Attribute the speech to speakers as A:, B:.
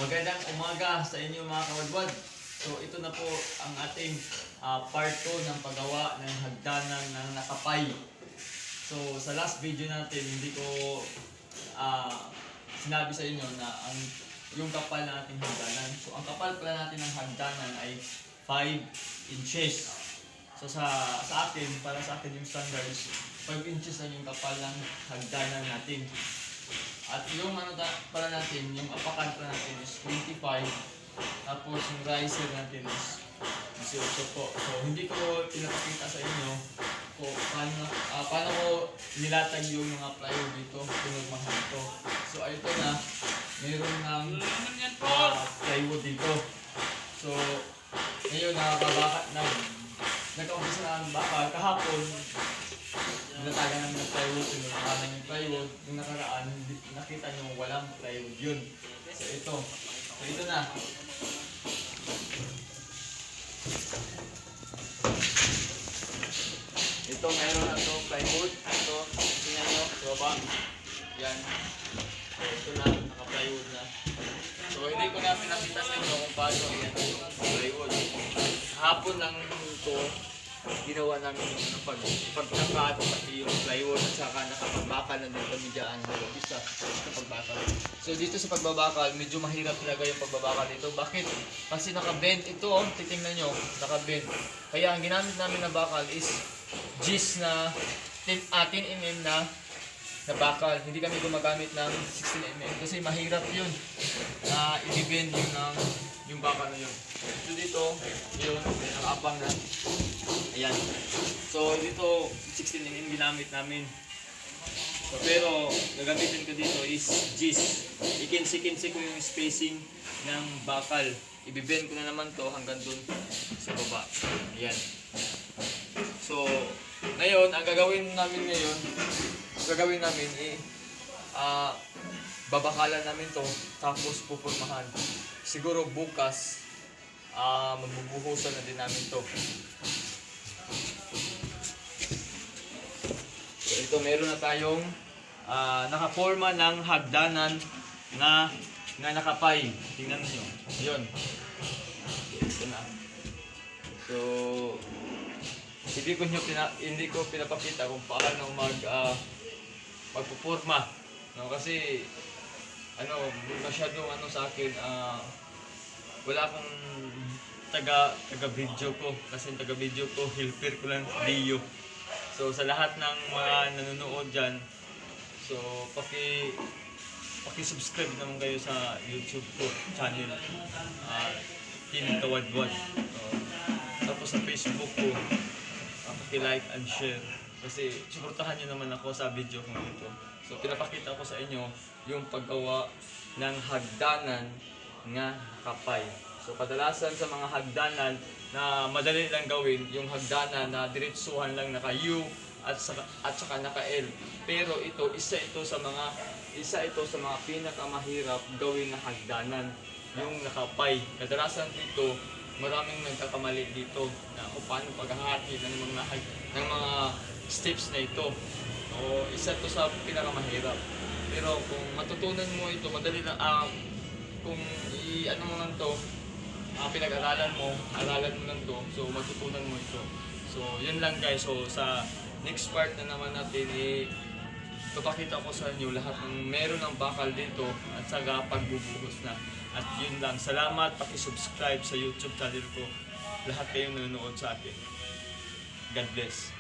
A: Magandang umaga sa inyo mga kawadwad. So ito na po ang ating part 2 ng paggawa ng hagdanan ng nakapay. So sa last video natin hindi ko sinabi sa inyo na yung kapal ng ating hagdanan. So ang kapal pala natin ng hagdanan ay 5 inches. So sa akin, para sa akin yung standard is 5 inches lang yung kapal ng hagdanan natin. At yung pala natin, yung apakan pala natin is 25. Tapos yung riser natin is 18 po. So hindi ko pinapakita sa inyo kung paano ko nilatag yung mga plywood dito, pinagmahan ito. So ito na, mayroon ng plywood dito. So ngayon nagka-umpisa na ang bakal. Kahapon, nilatagan namin ng plywood, pinunakanan yung plywood. Yung nakaraan, nakita nyo walang plywood yun. So ito na. Ito, meron na ito plywood. Ito, tingnan nyo, sa baba. Yan. So ito na, naka-plywood na. So hindi ko na pinakita sa inyo kung paano yan yung plywood. Hapon lang ito, ginawa namin yung pagtakat, pati yung plywood at saka nakapagbakal na din kami dyan isa sa pagbakal. So dito sa pagbabakal, medyo mahirap talaga yung pagbabakal dito. Bakit? Kasi nakabend ito, titingnan nyo, nakabend. Kaya ang ginamit namin na bakal is G's na 10mm na bakal. Hindi kami gumagamit ng 16mm kasi mahirap yun na i-bend yung bakal na yun. So dito, yun, nakaabang na. Ayan. So dito 16mm ginamit namin. So, pero gagamitin ko dito is G's. Ikinsi ko yung spacing ng bakal. Ibibend ko na naman to hanggang dun sa baba. Ayan. So ngayon, ang gagawin namin babakalan namin to tapos pupurmahan. Siguro bukas magbubuhusan na din namin to. So ito, meron na tayong nakaporma ng hagdanan na nakapay. Tingnan niyo. Ayun. Ito na. So hindi ko pinapakita kung paano magpuporma. No, kasi masyadong sa akin wala akong taga-video ko. Kasi taga-video ko, helper ko lang video. So sa lahat ng mga nanonood dyan, so paki-subscribe naman kayo sa YouTube ko channel, Team Kawadwad. Tapos sa Facebook ko, paki-like and share. Kasi suportahan nyo naman ako sa video ko ito. So pinapakita ko sa inyo yung paggawa ng hagdanan nga kapay. So kadalasan sa mga hagdanan na madali lang gawin, yung hagdanan na diretsuhan lang naka U at saka naka L. Pero isa ito sa mga pinakamahirap gawin na hagdanan, yung nakapay. Kadalasan dito, maraming nagkakamali dito na kung paano paghahati ng mga steps na ito. O isa to sa pinakamahirap. Pero kung matutunan mo ito, madali lang kung mo lang to, pinag-aralan mo lang to, so matutunan mo ito. So yun lang guys. So sa next part na naman natin, papakita ko sa inyo lahat ng meron ng bakal dito at saka pagbubuhos na. At yun lang. Salamat, paki-subscribe sa YouTube channel ko. Lahat kayong nanonood sa akin. God bless.